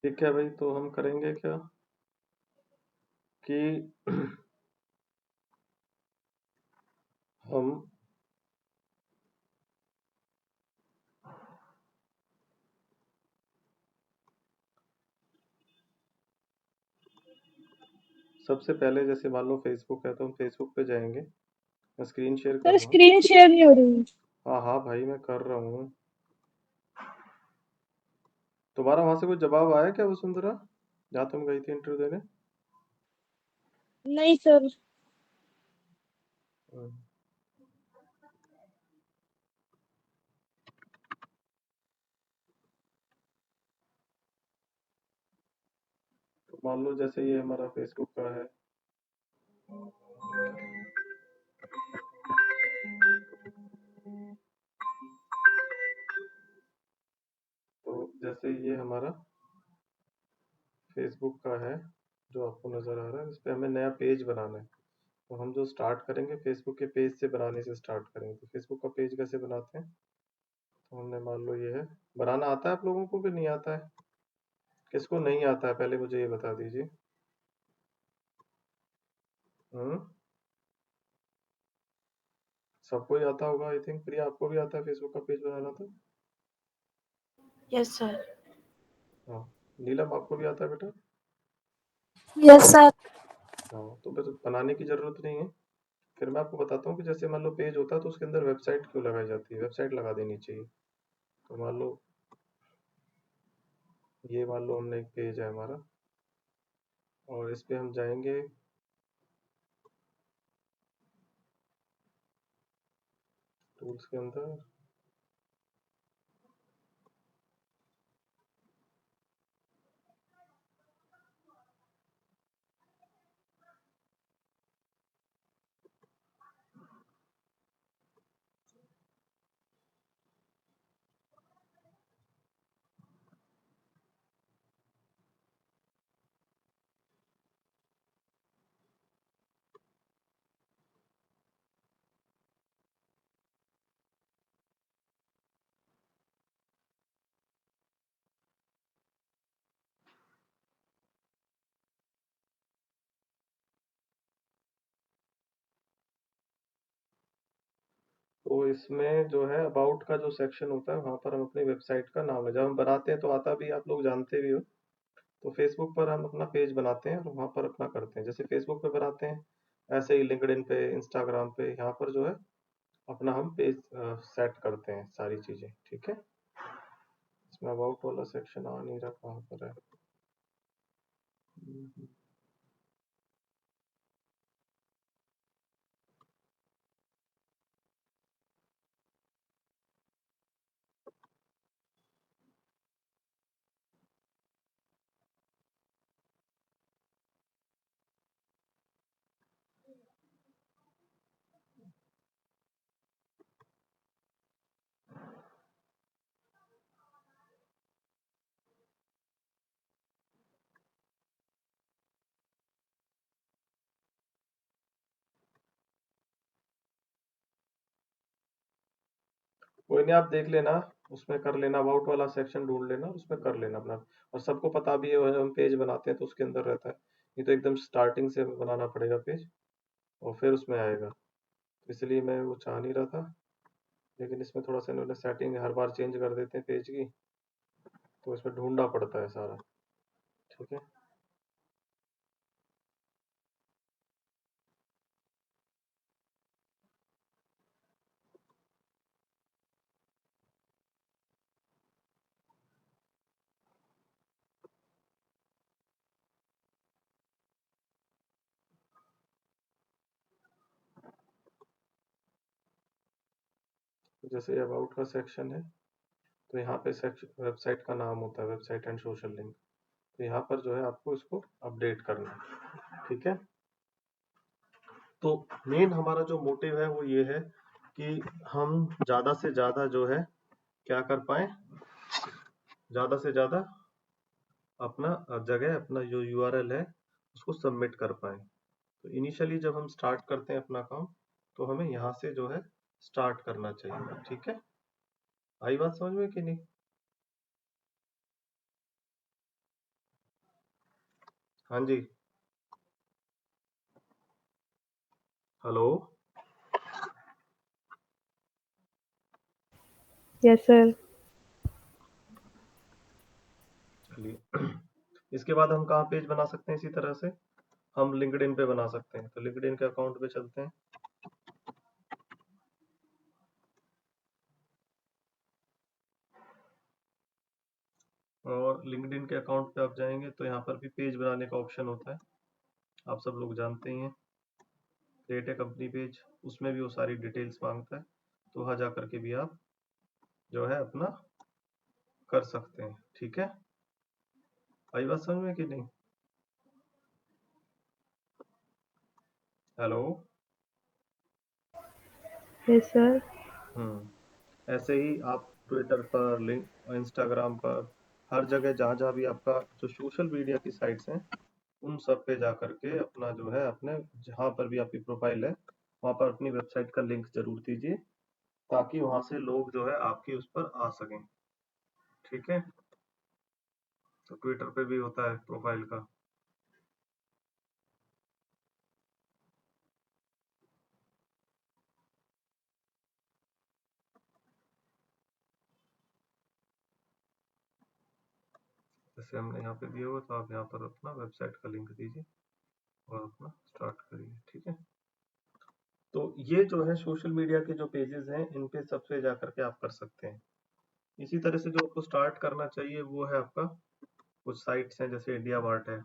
ठीक है भाई, तो हम करेंगे क्या कि हम सबसे पहले जैसे मान लो फेसबुक है तो हम फेसबुक पे जाएंगे। मैं स्क्रीन शेयर कर सर रहा हूँ। स्क्रीन शेयर नहीं हो रही। हाँ हाँ भाई, मैं कर रहा हूँ। तुम्हारा वहां से कोई जवाब आया क्या वसुंधरा, जहाँ तुम गई थी इंटरव्यू देने? नहीं सर। हम्म, तो मान लो जैसे ये हमारा फेसबुक का है। तो जैसे ये हमारा फेसबुक का है, जो आपको नजर आ रहा है, इस पे हमें नया पेज बनाना है। तो हम जो स्टार्ट करेंगे फेसबुक के पेज से बनाने से स्टार्ट करेंगे। तो फेसबुक का पेज कैसे बनाते हैं? तो हमने मान लो ये है, बनाना आता है आप लोगों को कि नहीं आता है? किसको नहीं आता है पहले मुझे ये बता दीजिए। हम्म, सबको ही आता होगा आई थिंक। प्रिया, आपको भी आता है फेसबुक का पेज बनाना? तो यस सर। हाँ, नीलम आपको भी आता है बेटा? Yes sir. हाँ, तो बस बनाने की जरूरत नहीं है। फिर मैं आपको बताता हूँ कि जैसे मान लो पेज होता है तो उसके अंदर वेबसाइट क्यों लगाई जाती है, वेबसाइट लगा देनी चाहिए। तो मान लो ये मान लो हमने एक पेज है हमारा, और इस पे हम जाएंगे टूल्स के अंदर। तो इसमें जो है अबाउट का जो सेक्शन होता है वहां पर हम अपनी वेबसाइट का नाम है जब हम बनाते हैं तो आता भी, आप लोग जानते भी हो। तो फेसबुक पर हम अपना पेज बनाते हैं और वहां पर अपना करते हैं, जैसे फेसबुक पे बनाते हैं ऐसे ही लिंक्डइन पे, इंस्टाग्राम पे, यहाँ पर जो है अपना हम पेज सेट करते हैं सारी चीजें। ठीक है, इसमें अबाउट वाला सेक्शन आ नहीं रहा, कहाँ पर है? हम्म, कोई नहीं, आप देख लेना, उसमें कर लेना, अबाउट वाला सेक्शन ढूंढ लेना, उसमें कर लेना अपना। और सबको पता भी है हम पेज बनाते हैं तो उसके अंदर रहता है, नहीं तो एकदम स्टार्टिंग से बनाना पड़ेगा पेज और फिर उसमें आएगा। इसलिए मैं वो चाह नहीं रहा था, लेकिन इसमें थोड़ा सा इन्होंने सेटिंग हर बार चेंज कर देते हैं पेज की, तो इसमें ढूंढना पड़ता है सारा। ठीक है, तो जैसे अबाउट का सेक्शन है, तो यहाँ पे सेक्शन वेबसाइट का नाम होता है, वेबसाइट एंड सोशल लिंक। तो यहाँ पर जो है आपको इसको अपडेट करना है। ठीक है, तो मेन हमारा जो मोटिव है वो ये है कि हम ज्यादा से ज्यादा जो है क्या कर पाए, ज्यादा से ज्यादा अपना जगह, अपना जो यूआरएल है उसको सबमिट कर पाए। तो इनिशियली जब हम स्टार्ट करते हैं अपना काम, तो हमें यहाँ से जो है स्टार्ट करना चाहिए। ठीक है, आई बात समझ में कि नहीं? हाँ जी, हेलो। Yes, sir. चलिए इसके बाद हम कहाँ पेज बना सकते हैं इसी तरह से, हम लिंक्डइन पे बना सकते हैं। तो लिंक्डइन के अकाउंट पे चलते हैं और लिंक्डइन के अकाउंट पे आप जाएंगे तो यहाँ पर भी पेज बनाने का ऑप्शन होता है, आप सब लोग जानते ही हैं। क्रिएट ए कंपनी पेज, उसमें भी वो सारी डिटेल्स मांगता है, तो वहाँ जा करके भी आप जो है अपना कर सकते हैं। ठीक है, आई बात समझ में कि नहीं? हेलो। Yes, sir. ऐसे ही आप ट्विटर पर, लिंक इंस्टाग्राम पर, हर जगह जहाँ जहाँ भी आपका जो सोशल मीडिया की साइट्स हैं उन सब पे जा करके अपना जो है अपने जहाँ पर भी आपकी प्रोफाइल है वहाँ पर अपनी वेबसाइट का लिंक जरूर दीजिए, ताकि वहां से लोग जो है आपकी उस पर आ सकें। ठीक है, तो ट्विटर पे भी होता है प्रोफाइल का। जैसे हमने यहाँ पे दिया हुआ, तो आप यहाँ पर अपना वेबसाइट का लिंक दीजिए और अपना स्टार्ट करिए। ठीक है, तो ये जो है सोशल मीडिया के जो पेजेस हैं इन पे सबसे जा करके आप कर सकते हैं। इसी तरह से जो आपको स्टार्ट करना चाहिए वो है आपका, कुछ साइट्स हैं जैसे इंडिया मार्ट है।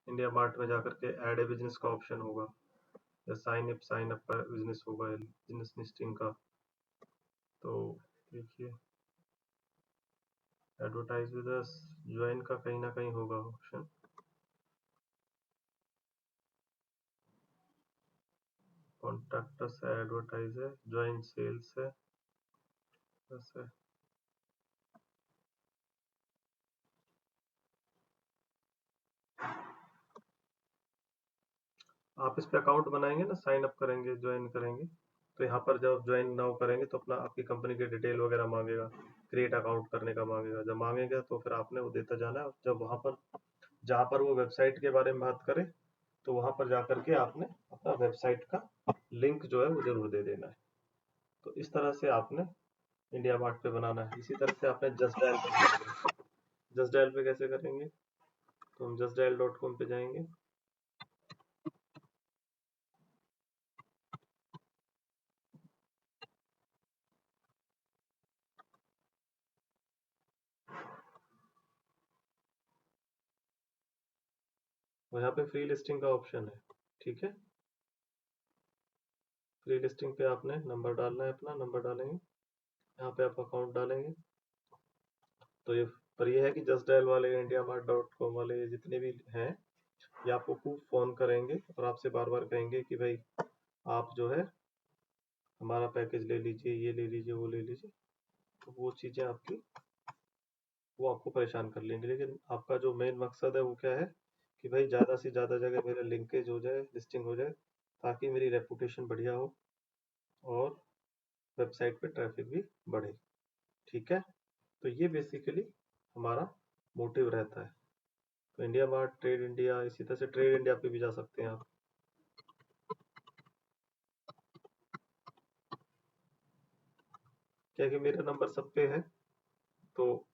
इंडिया मार्ट में जाकर के ऐड ए बिजनेस का ऑप्शन होगा, या साइन अप का बिजनेस होगा, बिजनेस लिस्टिंग का। तो देखिए, एडवर्टाइज विद अस, ज्वाइन का कहीं ना कहीं होगा ऑप्शन। कॉन्टैक्ट अस है, एडवर्टाइज है, ज्वाइन सेल्स है, बस है। आप इस पे अकाउंट बनाएंगे ना, साइन अप करेंगे, ज्वाइन करेंगे, तो यहाँ पर जब ज्वाइन नाउ करेंगे तो अपना आपकी कंपनी की डिटेल वगैरह मांगेगा, क्रिएट अकाउंट करने का मांगेगा। जब मांगेगा तो फिर आपने वो देता जाना है। जब वहां पर जहाँ पर वो वेबसाइट के बारे में बात करे तो वहां पर जाकर के आपने अपना वेबसाइट का लिंक जो है वो जरूर दे देना है। तो इस तरह से आपने इंडिया मार्ट पे बनाना है। इसी तरह से आपने जस्ट डायल पे करेंगे। जस्ट डायल पे कैसे करेंगे, तो हम जस्ट डायल डॉट कॉम पे जाएंगे। और यहाँ पे फ्री लिस्टिंग का ऑप्शन है। ठीक है, फ्री लिस्टिंग पे आपने नंबर डालना है, अपना नंबर डालेंगे, यहाँ पे आप अकाउंट डालेंगे। तो ये पर ये है कि जस्ट डायल वाले, इंडिया मार्ट डॉट कॉम वाले, जितने भी हैं, ये आपको खूब फोन करेंगे और आपसे बार बार कहेंगे कि भाई आप जो है हमारा पैकेज ले लीजिए, ये ले लीजिए, वो ले लीजिए। तो वो चीजें आपकी, वो आपको परेशान कर लेंगे। लेकिन आपका जो मेन मकसद है वो क्या है कि भाई ज़्यादा से ज़्यादा जगह मेरा लिंकेज हो जाए, लिस्टिंग हो जाए, ताकि मेरी रेपुटेशन बढ़िया हो और वेबसाइट पे ट्रैफिक भी बढ़े। ठीक है, तो ये बेसिकली हमारा मोटिव रहता है। तो इंडिया मार्ट, ट्रेड इंडिया, इसी तरह से ट्रेड इंडिया पे भी जा सकते हैं आप। क्या कि मेरा नंबर सब पे है, तो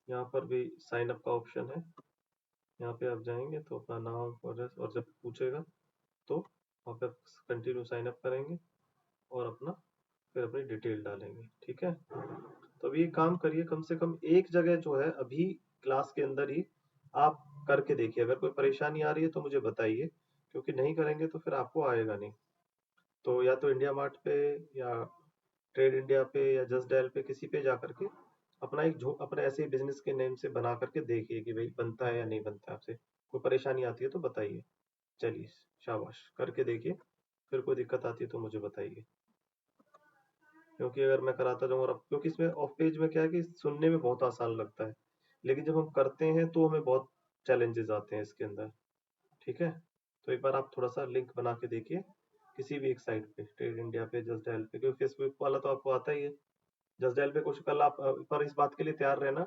यहाँ पर भी साइन अप का ऑप्शन है। यहाँ पे आप जाएंगे तो अपना नाम और जब पूछेगा तो वहाँ पे कंटिन्यू साइन अप करेंगे और अपना फिर अपनी डिटेल डालेंगे। ठीक है, तो अभी एक काम करिए, कम से कम एक जगह जो है अभी क्लास के अंदर ही आप करके देखिए। अगर कोई परेशानी आ रही है तो मुझे बताइए, क्योंकि नहीं करेंगे तो फिर आपको आएगा नहीं। तो या तो इंडिया मार्ट पे या ट्रेड इंडिया पे या जस्ट डायल पे, किसी पे जा करके अपना एक अपने ऐसे ही बिजनेस के नेम से बना करके देखिए कि भाई बनता है या नहीं बनता है। आपसे कोई परेशानी आती है तो बताइए। चलिए, शाबाश, करके देखिए, फिर कोई दिक्कत आती है तो मुझे बताइए। क्योंकि अगर मैं कराता जाऊँ और क्योंकि इसमें ऑफ पेज में क्या है कि सुनने में बहुत आसान लगता है, लेकिन जब हम करते हैं तो हमें बहुत चैलेंजेस आते हैं इसके अंदर। ठीक है, तो एक बार आप थोड़ा सा लिंक बना के देखिए किसी भी एक साइट पे, ट्रेड इंडिया पे, जस्ट डायल पे, क्योंकि फेसबुक वाला तो आपको आता ही है। जस्ट डायल पे कुछ कल आप पर इस बात के लिए तैयार रहना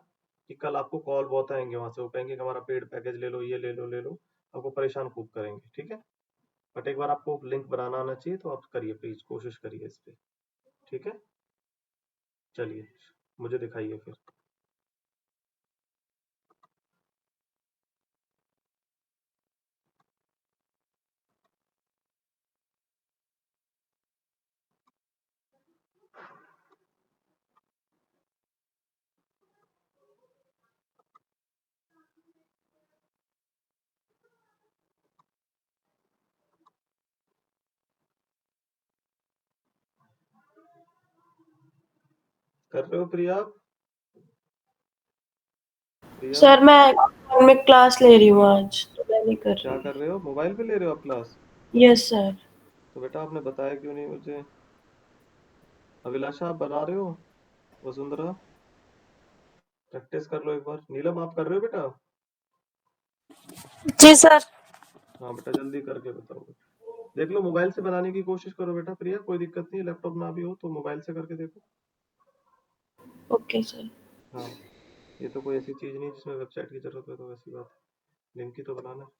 कि कल आपको कॉल बहुत आएंगे वहां से, वो कहेंगे कि हमारा पेड पैकेज ले लो, ये ले लो, ले लो, आपको परेशान खूब करेंगे, ठीक है। बट एक बार आपको लिंक बनाना आना चाहिए, तो आप करिए प्लीज, कोशिश करिए इस पे, ठीक है। चलिए, मुझे दिखाइए फिर। कर रहे हो प्रिया? प्रिया, सर मैं फोन में क्लास ले रही हूँ आज, तो मैं नहीं कर क्या रही। कर रहे हो? मोबाइल पे ले रहे हो आप क्लास? Yes sir. तो बेटा आपने बताया क्यों नहीं मुझे? अभिलाषा आप बना रहे हो? वसुंधरा, प्रैक्टिस कर लो एक बार। नीलम आप कर रहे हो बेटा? जी सर। हाँ बेटा, जल्दी करके बताओ। देख लो, मोबाइल से बनाने की कोशिश करो बेटा। प्रिया, कोई दिक्कत नहीं है, लैपटॉप ना भी हो तो मोबाइल से करके देखो। Okay sir. हाँ, ये तो कोई ऐसी चीज नहीं जिसमें वेबसाइट की जरूरत है, तो वैसी बात है। लिंक ही तो बनाना है।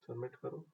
सबमिट करो।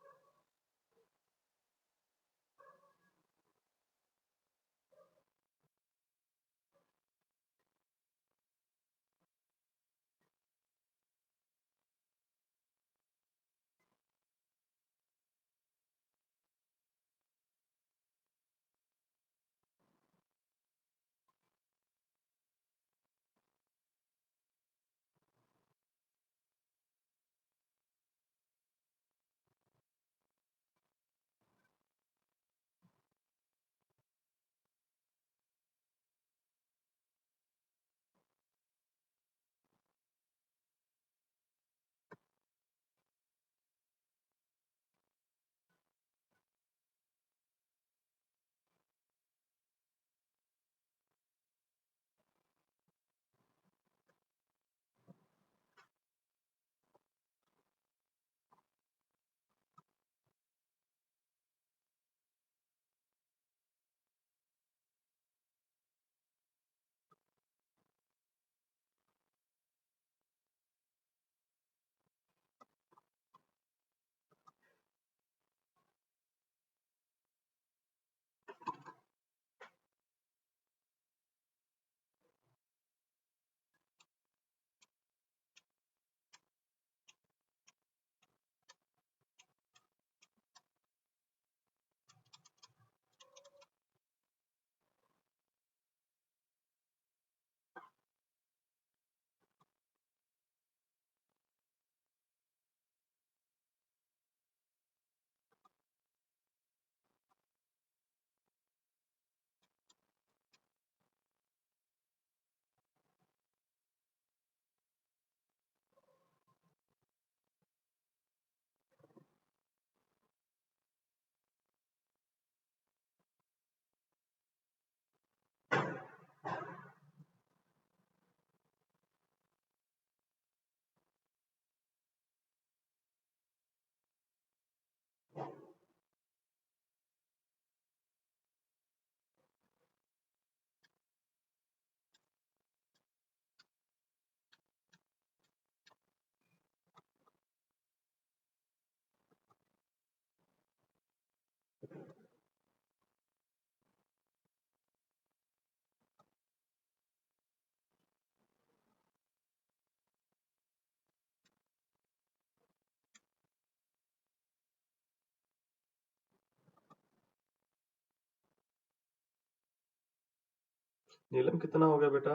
नीलम, कितना हो गया बेटा?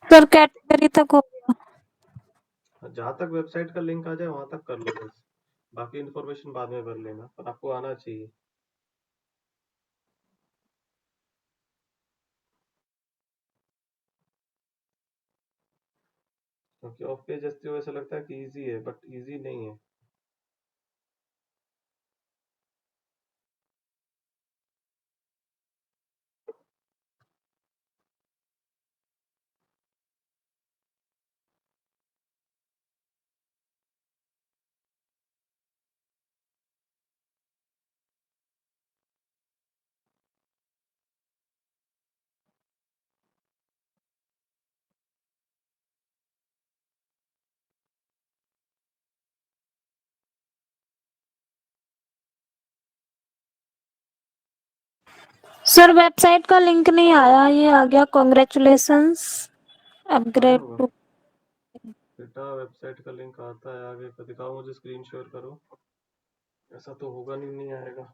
सर कैटेगरी तक हो गया। जहां तक वेबसाइट का लिंक आ जाए वहां तक कर लो बस। बाकी इन्फॉर्मेशन बाद में भर लेना, पर आपको आना चाहिए। क्योंकि ऑफ पेज एसईओ ऐसा लगता है कि इजी है, बट इजी नहीं है। सर वेबसाइट का लिंक नहीं आया, ये आ गया कॉन्ग्रेचुलेशंस आया अपग्रेड होगा टू। बेटा, वेबसाइट का लिंक आता है आगे का, दिखाओ मुझे, स्क्रीन शेयर करो। ऐसा तो होगा नहीं, नहीं आएगा।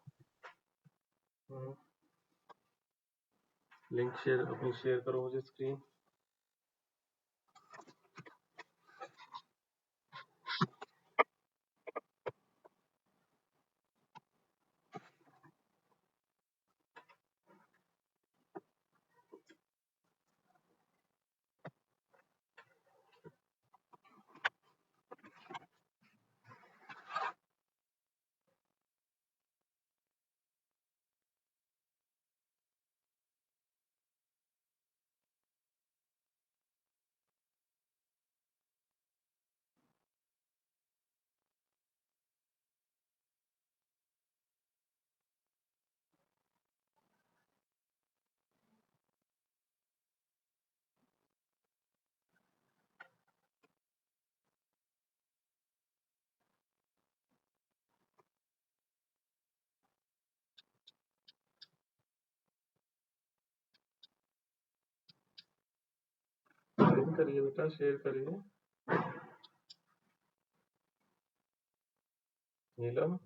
लिंक शेयर, अपनी शेयर करो मुझे स्क्रीन। लिंक करिए बेटा, शेयर करिए। नीलम,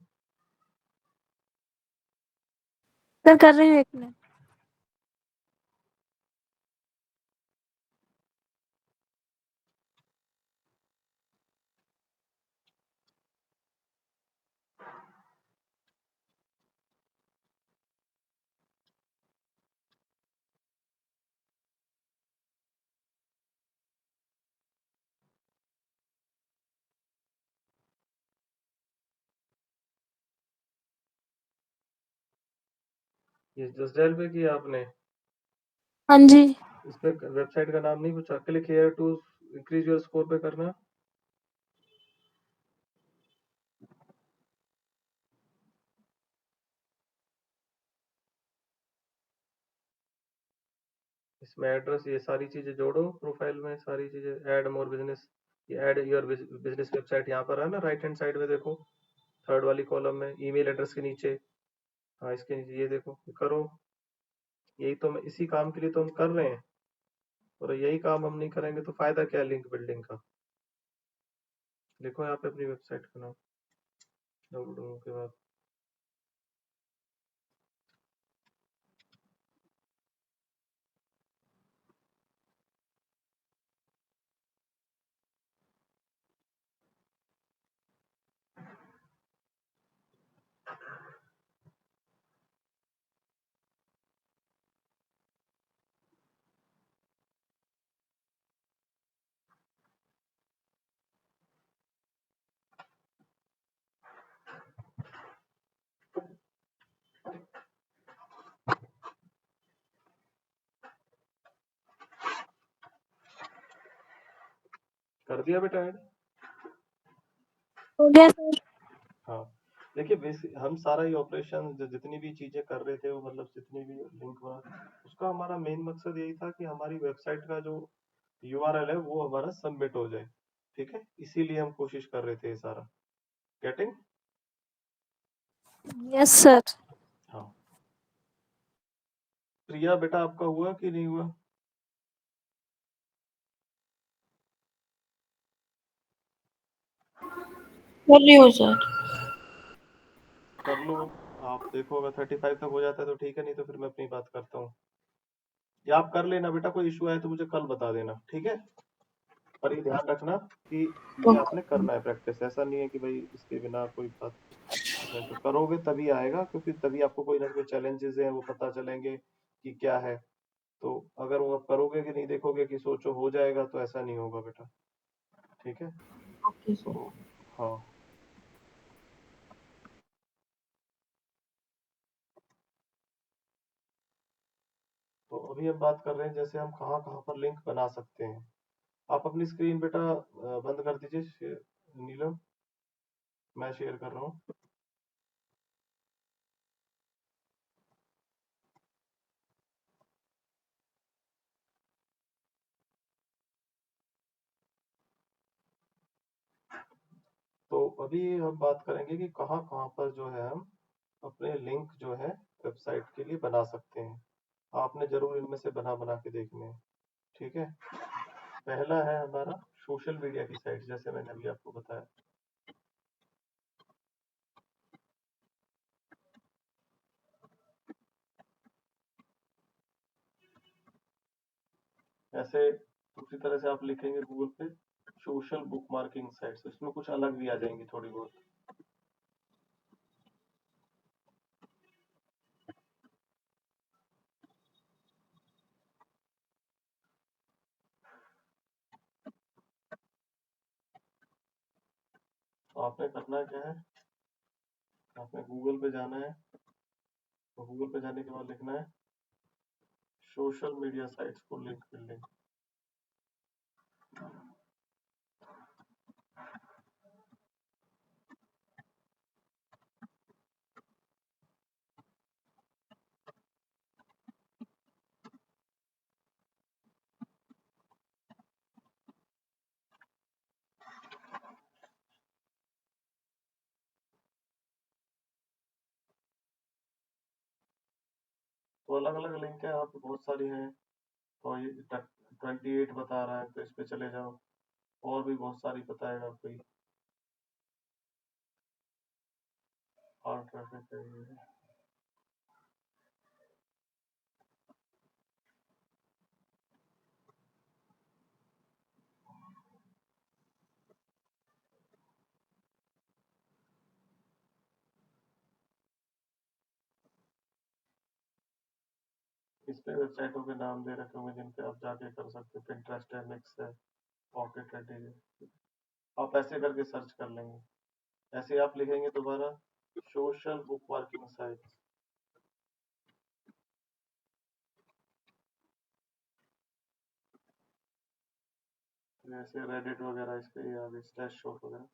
सर कर रही हूँ, एक मिनट। ये जस्ट डायल पे किया आपने? हाँ जी। इस पे वेबसाइट का नाम नहीं पूछा? Click here to increase your score पे करना। इसमें एड्रेस, ये सारी चीजें जोड़ो प्रोफाइल में, सारी चीजें। ऐड मोर बिजनेस, ये ऐड योर बिजनेस वेबसाइट यहाँ पर है ना, राइट हैंड साइड में देखो, थर्ड वाली कॉलम में, ईमेल एड्रेस के नीचे। हाँ, इसके नीचे ये देखो, करो। यही तो मैं, इसी काम के लिए तो हम कर रहे हैं, और यही काम हम नहीं करेंगे तो फायदा क्या है लिंक बिल्डिंग का। देखो यहाँ पे अपनी वेबसाइट का नाम डाउनलोड के बाद। कर दिया बेटा ऐड? हो गया सर। हाँ, देखिए बेसिक हम सारा ये ऑपरेशन, जितनी भी चीजें कर रहे थे वो, मतलब जितनी भी लिंक बना, उसका हमारा मेन मकसद यही था कि हमारी वेबसाइट का जो यूआरएल है वो हमारा सबमिट हो जाए। ठीक है, इसीलिए हम कोशिश कर रहे थे ये सारा। गेटिंग? Yes sir. हाँ। प्रिया बेटा, आपका हुआ कि नहीं हुआ? कर रही हूँ सर। कर लो। आप देखो, अगर 35 तक हो जाता है तो ठीक है, नहीं तो फिर मैं अपनी बात करता हूँ। या आप कर लेना बेटा, कोई इशू आए तो मुझे कल बता देना, ठीक है? पर ये ध्यान रखना कि ये आपने करना है प्रैक्टिस, ऐसा नहीं है कि भाई इसके बिना कोई बात नहीं। तो करोगे तभी आएगा, क्योंकि तभी आपको कोई ना कोई चैलेंजेस हैं वो पता चलेंगे कि क्या है। तो अगर वो आप करोगे कि नहीं, देखोगे कि सोचो हो जाएगा, तो ऐसा नहीं होगा बेटा। ठीक है? Okay sir. तो हाँ, तो अभी हम बात कर रहे हैं जैसे हम कहाँ कहाँ पर लिंक बना सकते हैं। आप अपनी स्क्रीन बेटा बंद कर दीजिए नीलम, मैं शेयर कर रहा हूँ। तो अभी हम बात करेंगे कि कहाँ कहाँ पर जो है हम अपने लिंक जो है वेबसाइट के लिए बना सकते हैं। आपने जरूर इनमें से बना के देखने हैं। ठीक है, पहला है हमारा सोशल मीडिया की साइट, जैसे मैंने अभी आपको बताया। ऐसे दूसरी तरह से आप लिखेंगे गूगल पे सोशल बुक मार्किंग साइट्स, इसमें कुछ अलग भी आ जाएंगी थोड़ी बहुत। तो आपने करना क्या है, आपने गूगल पे जाना है, तो गूगल पे जाने के बाद लिखना है social media sites for link building. तो अलग अलग लिंक है, आप बहुत सारी हैं। तो ये 28 बता रहा है, तो इस पे चले जाओ, और भी बहुत सारी बताएगा कोई। और ट्रैफिक है ये। इस पे वेबसाइटों के नाम दे रखे होंगे जिन पे आप जाके कर सकते हैं। पिंटरेस्ट है, मिक्स है, पॉकेट है, डीजे। आप ऐसे करके सर्च कर लेंगे। ऐसे आप लिखेंगे दोबारा सोशल बुक मार्किंग साइट, जैसे रेडिट वगैरह, इस पे या स्टैश शॉप वगैरह।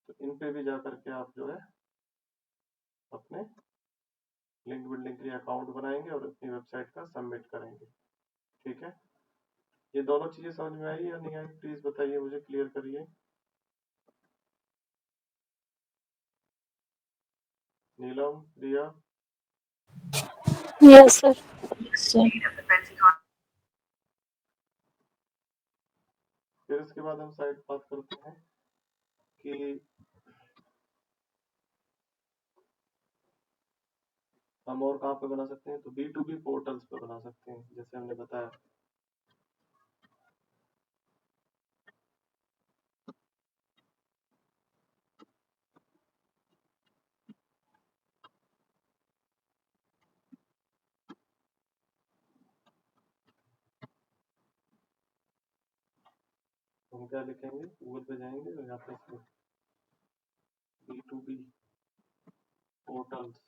तो इन पे भी जा करके आप जो है अपने लिंक बिल्डिंग के लिए अकाउंट बनाएंगे और अपनी वेबसाइट का सबमिट करेंगे। ठीक है, ये दोनों चीजें समझ में आई या नहीं आई, प्लीज बताइए मुझे, क्लियर करिए। नीलम, रिया, यस सर। सर फिर इसके बाद हम साइड बात करते हैं कि हम और कहाँ पे बना सकते हैं। तो B2B पोर्टल्स पे बना सकते हैं, जैसे हमने बताया। हम क्या लिखेंगे, गूगल पे जाएंगे और यहाँ पे B2B पोर्टल्स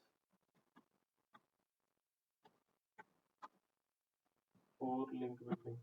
और लिंक बिल्डिंग।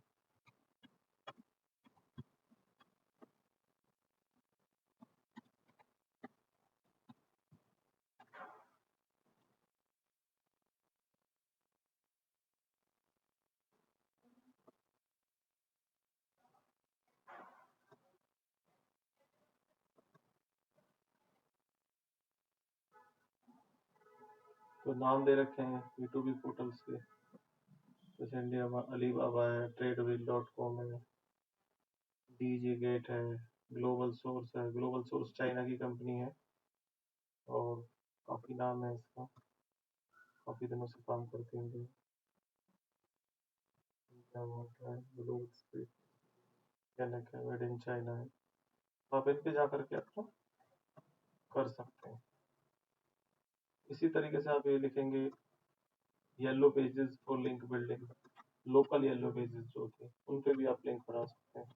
तो नाम दे रखे हैं B2B पोर्टल्स के, जैसे इंडिया में अलीबाबा है, ट्रेडविल.com है, डीजी गेट है, ग्लोबल सोर्स है। ग्लोबल सोर्स चाइना की कंपनी है और काफी नाम है इसका, काफी दिनों से काम करती है। क्या बात है, global speed, made in China है। तो आप इन पे जा करके अपना कर सकते हैं। इसी तरीके से आप ये लिखेंगे yellow pages for link building, local yellow pages जो होते हैं उन पे भी आप लिंक बना सकते हैं।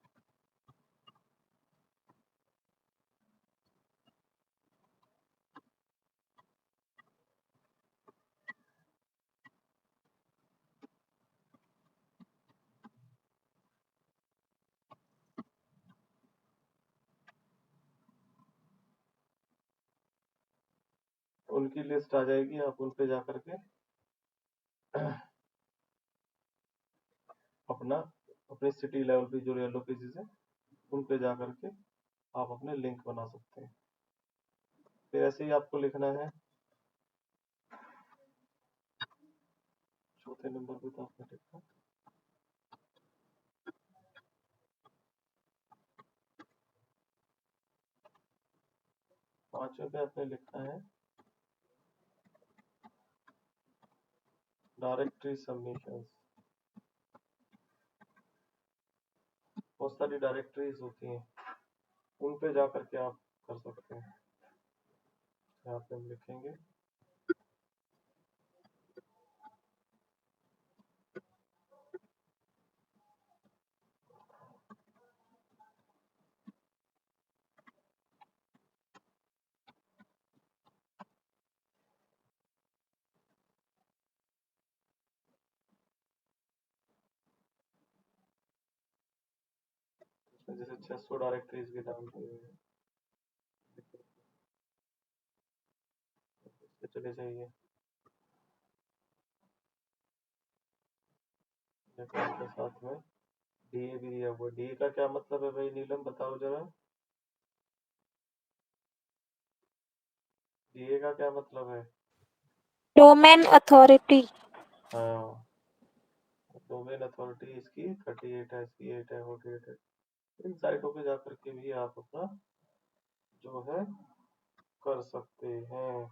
उनकी लिस्ट आ जाएगी, आप उन पे जा करके अपना अपने सिटी लेवल पे जो येलो पेजेस है उन पे जा करके आप अपने लिंक बना सकते हैं। फिर ऐसे ही आपको लिखना है चौथे नंबर पे तो आपने लिखा पांचवें पे आपने लिखा है डायरेक्टरी सबमिशंस। बहुत सारी डायरेक्टरीज होती हैं, उन पे जा करके आप कर सकते हैं। यहाँ पे हम लिखेंगे जैसे 600 डायरेक्टरीज के नाम दिए हुए हैं, चले जाइए के साथ में डीए भी दिया हुआ। डीए का क्या मतलब है भाई नीलम, बताओ जरा। डीए का क्या मतलब है? Domain authority. हाँ, डोमेन अथॉरिटी इसकी 38 है, इसकी 8 है, 48 है। इन साइटों पे जाकर के भी आप अपना जो है कर सकते हैं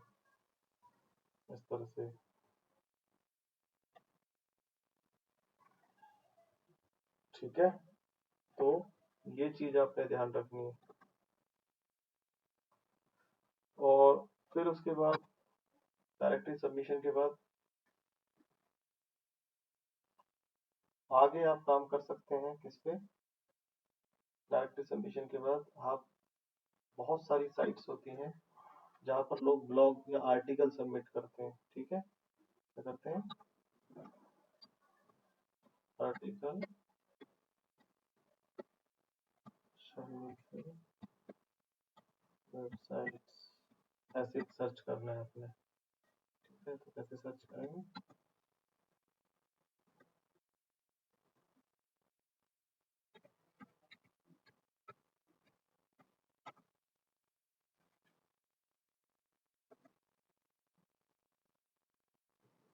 इस तरह से। ठीक है, तो ये चीज आपने ध्यान रखनी है। और फिर उसके बाद डायरेक्टरी सबमिशन के बाद आगे आप काम कर सकते हैं किस पे? डायरेक्टरी सबमिशन के बाद आप बहुत सारी साइट्स होती हैं जहाँ पर लोग ब्लॉग या आर्टिकल सबमिट करते हैं। ठीक है, क्या करते हैं? आर्टिकल सबमिशन वेबसाइट्स, ऐसे सर्च करना है आपने। ठीक है, तो कैसे सर्च करेंगे?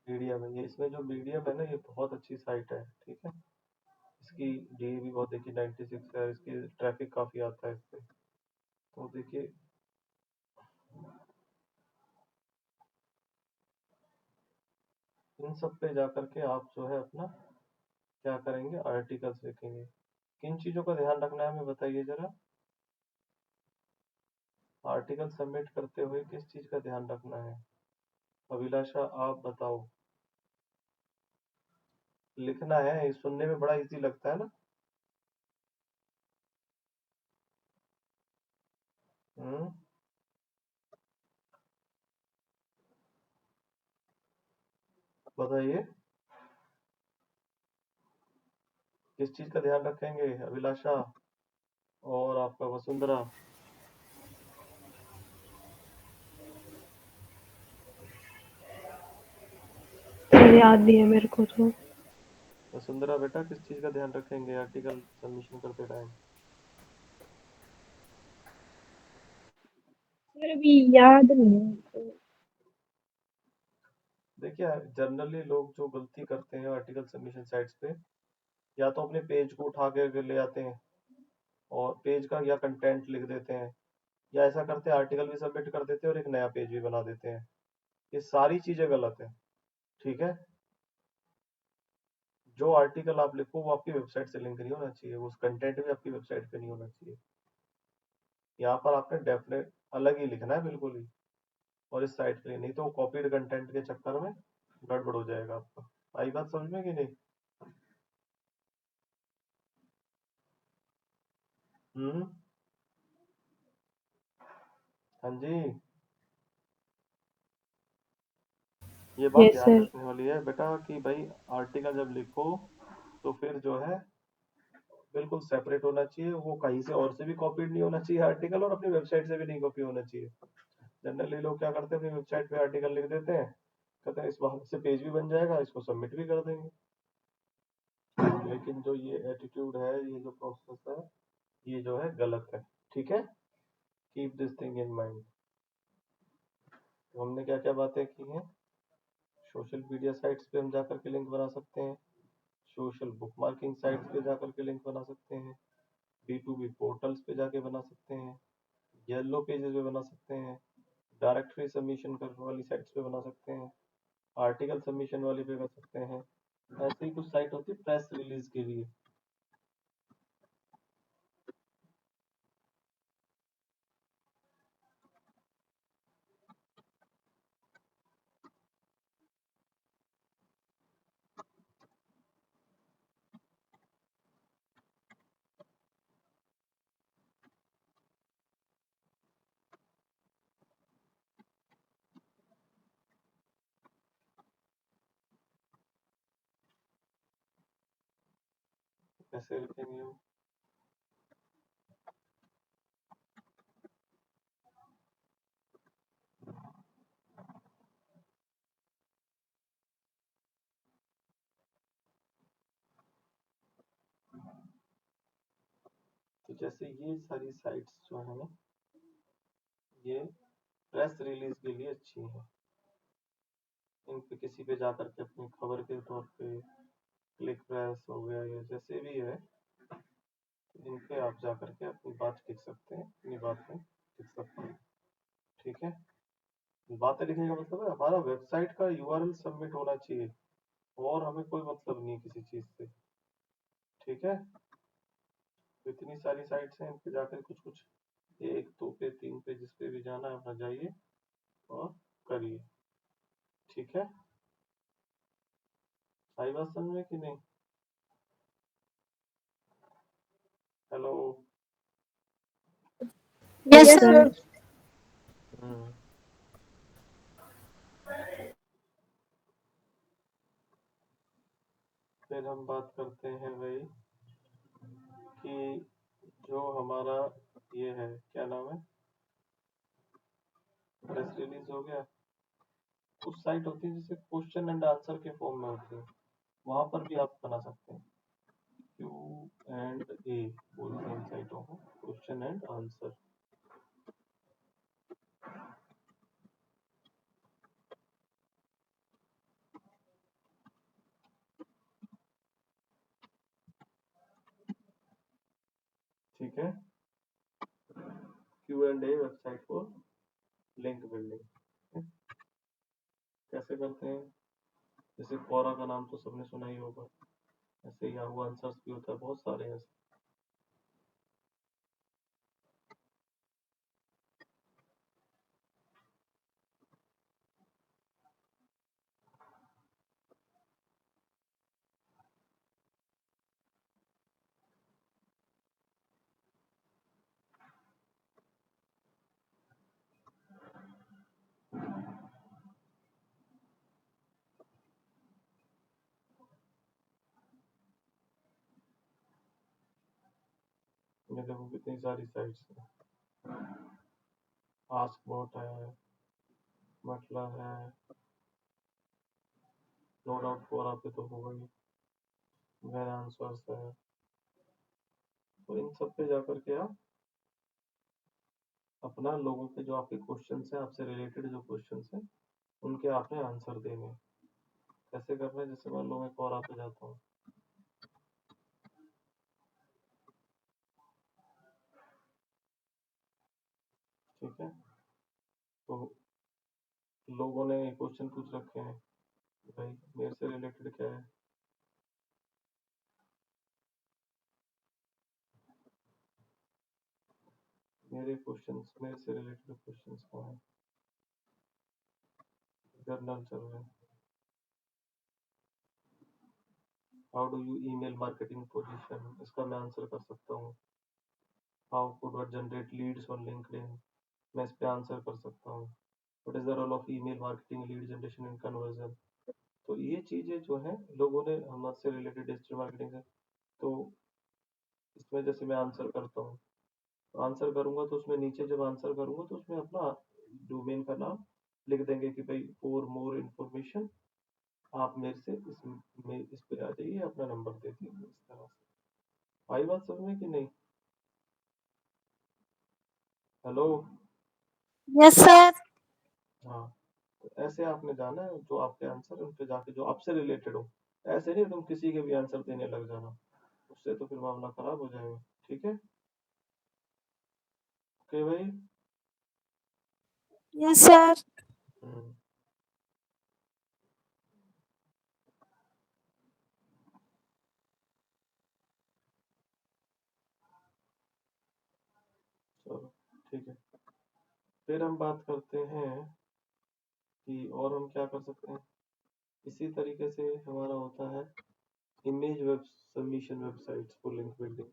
मीडियम है ये, इसमें जो मीडियम है ना ये बहुत अच्छी साइट है। ठीक है, इसकी डी भी बहुत देखिए 96 है, इसकी ट्रैफिक काफी आता है इस पे। तो देखिए इन सब पे जाकर के आप जो है अपना क्या करेंगे, आर्टिकल्स लिखेंगे। किन चीजों का ध्यान रखना है हमें बताइए जरा। आर्टिकल सबमिट करते हुए किस चीज का ध्यान रखना है? अभिलाषा आप बताओ। लिखना है, सुनने में बड़ा इजी लगता है ना। हम्म, बताइए किस चीज का ध्यान रखेंगे अभिलाषा और आपका वसुंधरा? याद नहीं है मेरे को तो। वसुंधरा बेटा किस चीज का ध्यान रखेंगे आर्टिकल सबमिशन करते टाइम? सर अभी याद नहीं है। देखिए जनरली लोग जो गलती करते हैं आर्टिकल सबमिशन साइट्स पे, या तो अपने पेज को उठा के ले आते हैं और पेज का या कंटेंट लिख देते हैं, या ऐसा करते हैं आर्टिकल भी सबमिट कर देते हैं और एक नया पेज भी बना देते हैं। ये सारी चीजें गलत है। ठीक है, जो आर्टिकल आप लिखो वो आपकी वेबसाइट से लिंक नहीं होना चाहिए, उस कंटेंट भी आपकी वेबसाइट पे नहीं होना चाहिए। यहाँ पर आपने डेफिनेट अलग ही लिखना है बिल्कुल ही, और इस साइट के लिए नहीं तो कॉपीड कंटेंट के चक्कर में गड़बड़ हो जाएगा आपका। आई बात समझ में कि नहीं? हम्म, हाँ जी, ये बात यस ध्यान सर। रखने वाली है बेटा कि भाई आर्टिकल जब लिखो तो फिर जो है बिल्कुल सेपरेट होना चाहिए, वो कहीं से और से भी कॉपीड नहीं होना चाहिए आर्टिकल, और अपनी वेबसाइट से भी नहीं कॉपी होना चाहिए। जनरली लोग क्या करते हैं, अपनी वेबसाइट पे आर्टिकल लिख देते हैं, कहते हैं इस बात से पेज भी बन जाएगा, इसको सबमिट भी कर देंगे। लेकिन जो ये एटीट्यूड है, ये जो प्रोसेस है, ये जो है गलत है। ठीक है, keep this thing in mind. तो हमने क्या क्या बातें की हैं? सोशल मीडिया साइट्स पे हम जाकर के लिंक बना सकते हैं, सोशल बुकमार्किंग साइट्स पे जाकर के लिंक बना सकते हैं, B2B पोर्टल्स पे जाके बना सकते हैं, येलो पेजेस पे बना सकते हैं, डायरेक्टरी सबमिशन करने वाली साइट्स पे बना सकते हैं, आर्टिकल सबमिशन वाली पे कर सकते हैं। ऐसी ही कुछ साइट होती है प्रेस रिलीज के लिए। कैसे लिखेंगे वो? तो जैसे ये सारी साइट्स जो है ना, ये प्रेस रिलीज के लिए अच्छी है। इन पे किसी पे जाकर के अपनी खबर के तौर पे क्लिक प्रेस हो गया या जैसे भी है, इन पे आप जाकर के अपनी बात लिख सकते हैं, अपनी बात में लिख सकते हैं। ठीक है, बातें लिखने का मतलब है हमारा वेबसाइट का URL सबमिट होना चाहिए और हमें कोई मतलब नहीं किसी चीज से। ठीक है, तो इतनी सारी साइट्स हैं, इन पे जाकर कुछ कुछ 1 2 पे 3 पे जिस पे भी जाना है अपना जाइए और करिए। ठीक है, आई बात समझ में कि नहीं? Hello. Yes Yes, sir. sir. हम्म, फिर हम बात करते हैं भाई कि जो हमारा ये है, क्या नाम है, प्रेस रिलीज हो गया। कुछ साइट होती है जैसे क्वेश्चन एंड आंसर के फॉर्म में होती है, वहां पर भी आप बना सकते हैं। Q&A बोलते हैं इन साइटों को, क्वेश्चन एंड आंसर। ठीक है, Q&A website for link building. कैसे करते हैं? जैसे क्वोरा का नाम तो सबने सुना ही होगा, ऐसे याहू आंसर्स भी होता है, बहुत सारे हैं ऐसे। ये देखो कितनी सारी साइट्स हैं, आस्क बॉट है, मतलब है, नो डाउट क्वोरा पे तो होगा ही, वेर आंसर्स है। तो इन सब पे जाकर के आप अपना लोगों के जो आपके क्वेश्चंस हैं, आपसे रिलेटेड जो क्वेश्चंस हैं, उनके आपने आंसर देने हैं। कैसे करना है? जैसे मान लो मैं क्वोरा पे जाता हूँ, ठीक है, तो लोगों ने क्वेश्चन पूछ रखे हैं, भाई मेरे से रिलेटेड क्या है, मेरे से रिलेटेड क्वेश्चंस क्या है, जर्नल चल रहे हैं, how do you email marketing position, इसका मैं आंसर कर सकता हूँ। How could generate leads on LinkedIn, मैं इस पे आंसर कर सकता हूँ। What is the role of email marketing lead generation in conversion. तो ये चीजें जो है लोगों ने हमसे रिलेटेड डिजिटल मार्केटिंग से, तो इसमें जैसे मैं आंसर करता हूँ, आंसर करूंगा तो उसमें नीचे जब आंसर करूंगा तो उसमें अपना डोमेन का नाम लिख देंगे कि भाई फॉर मोर इन्फॉर्मेशन आप मेरे से इस पे आ जाइए, अपना नंबर दे दीजिए, इस तरह से। आई बात समझ में कि नहीं? हेलो। Yes sir. हाँ, तो ऐसे आपने जाना है, जो आपके आंसर उन पे जाके जो आपसे रिलेटेड हो। ऐसे नहीं तुम किसी के भी आंसर देने लग जाना, उससे तो फिर मामला खराब हो जाएगा। ठीक है, ओके भाई। Yes sir. हम्म, चलो ठीक है। फिर हम बात करते हैं कि और हम क्या कर सकते हैं। इसी तरीके से हमारा होता है image web submission websites for link building.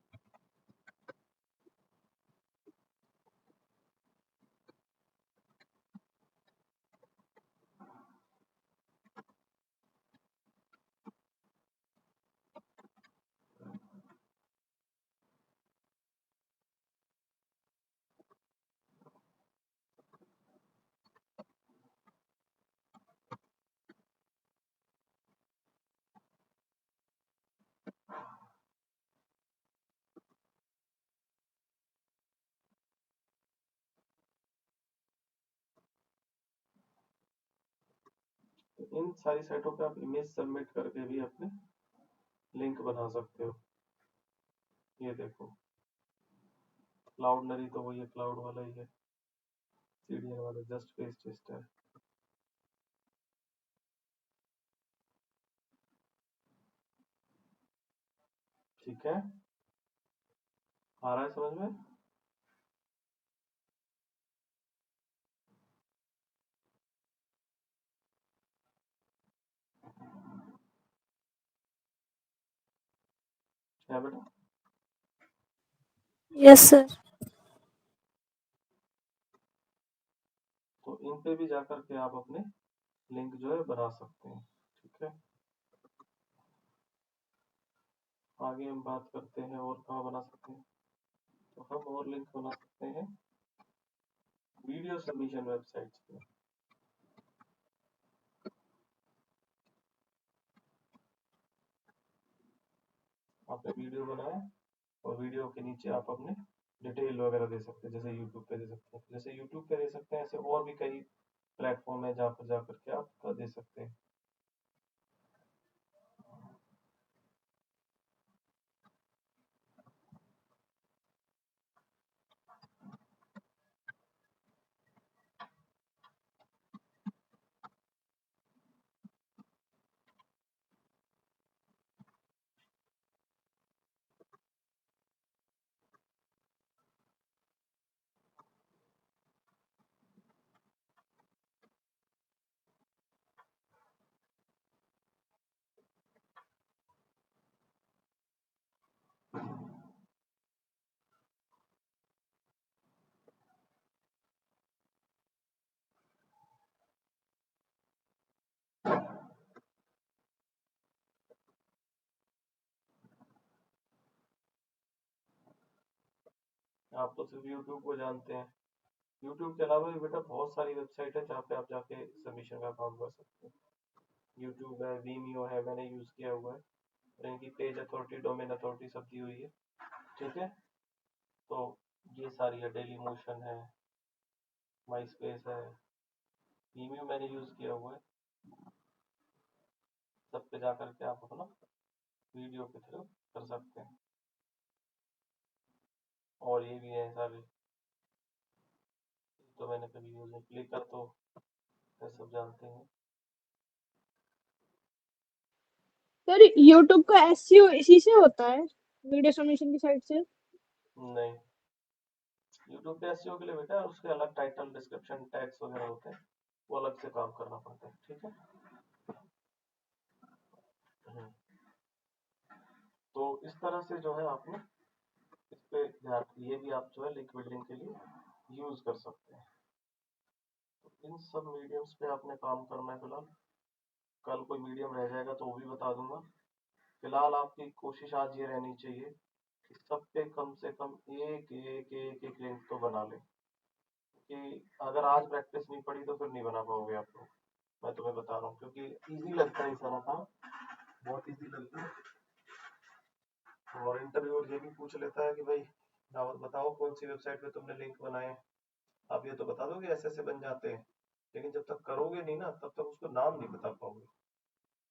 तो इन सारी साइटों पे आप इमेज सबमिट करके भी अपने लिंक बना सकते हो। ये देखो, क्लाउडनरी तो वही है, क्लाउड वाला ही है, सीडीएन वाला जस्ट पेज टेस्ट है। ठीक है, आ रहा है समझ में? है बेटा? Yes sir. तो इन पे भी जाकर के आप अपने लिंक जो है बना सकते हैं। ठीक है, आगे हम बात करते हैं और कहाँ बना सकते हैं। तो हम और लिंक बना सकते हैं वीडियो सबमिशन वेबसाइट्स पे। आपने वीडियो बनाया और वीडियो के नीचे आप अपने डिटेल वगैरह दे सकते हैं, जैसे यूट्यूब पे दे सकते हैं, जैसे यूट्यूब पे दे सकते हैं, ऐसे और भी कई प्लेटफॉर्म है जहाँ पर जाकर के आप दे सकते हैं। आप तो सिर्फ यूट्यूब को जानते हैं। यूट्यूब के अलावा भी बेटा बहुत सारी वेबसाइट है जहाँ पे आप जाके सबमिशन का काम कर सकते हैं। यूट्यूब है, वीमियो है, मैंने यूज किया हुआ है, और इनकी पेज अथॉरिटी, डोमेन अथॉरिटी सब दी हुई है। ठीक है, तो ये सारी है, डेली मोशन है, माई स्पेस है, वीमियो मैंने यूज किया हुआ है। सब पे जाकर के आप अपना वीडियो के थ्रू कर सकते हैं। और ये भी है सारे, तो मैंने कभी यूज नहीं, फ्लिकर तो ये सब जानते हैं। सर यूट्यूब का एसईओ इसी से होता है, वीडियो सबमिशन की साइड से? नहीं, यूट्यूब पे एसईओ के लिए बेटा उसके अलग टाइटल, डिस्क्रिप्शन, टैग्स वगैरह होते हैं, वो अलग से काम करना पड़ता है। ठीक है, हम्म। तो इस तरह से जो है आपने इस पे ध्यान, ये भी आप जो है लिंक बिल्डिंग के लिए यूज कर सकते हैं। तो इन सब मीडियम्स पे आपने काम करना है फिलहाल। कल कोई मीडियम रह जाएगा तो वो भी बता दूंगा। फिलहाल आपकी कोशिश आज ये रहनी चाहिए कि सब पे कम से कम एक लिंक तो बना ले, कि अगर आज प्रैक्टिस नहीं पड़ी तो फिर नहीं बना पाओगे आप लोग। मैं तुम्हें बता रहा हूँ, क्योंकि इजी लगता है ये सारा काम, बहुत इजी लगता है। और इंटरव्यूअर ये भी पूछ लेता है कि भाई दावत बताओ कौन सी वेबसाइट पे तुमने लिंक बनाए। आप ये तो बता दो कि ऐसे ऐसे बन जाते हैं, लेकिन जब तक करोगे नहीं ना तब तक उसको नाम नहीं बता पाओगे।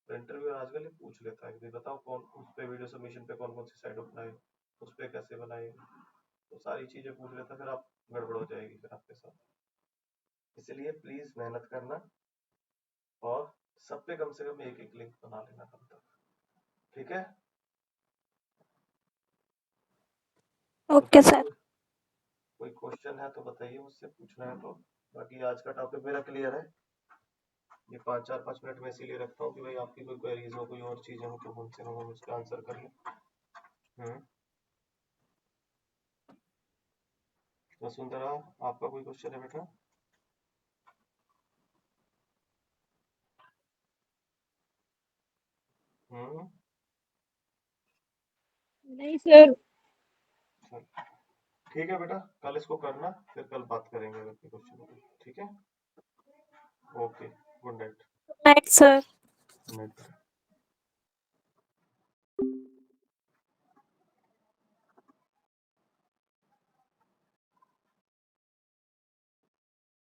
तो इंटरव्यू आजकल ये पूछ लेता है कि बताओ कौन उस पे वीडियो सबमिशन पे कौन कौन सी साइट बनाए, उस पे कैसे बनाए, तो सारी चीजें पूछ लेता है, फिर आप गड़बड़ हो जाएगी फिर आपके साथ। इसलिए प्लीज मेहनत करना और सब पे कम से कम एक एक लिंक बना लेना तब तक, ठीक है? Okay sir. कोई क्वेश्चन है तो बताइए, मुझसे पूछना है तो। बाकी आज का टॉपिक मेरा क्लियर है। ये 5 मिनट में इसीलिए रखता हूँ कि भाई आपकी कोई क्वेरीज हो, कोई और चीजें हो तो उनसे हम उसका आंसर कर लें। वसुंधरा, आपका कोई क्वेश्चन है बेटा? नहीं सर। ठीक है बेटा, कल इसको करना, फिर कल बात करेंगे अगर कोई क्वेश्चन हो तो, ठीक है? Okay, good night. Night sir. Good night.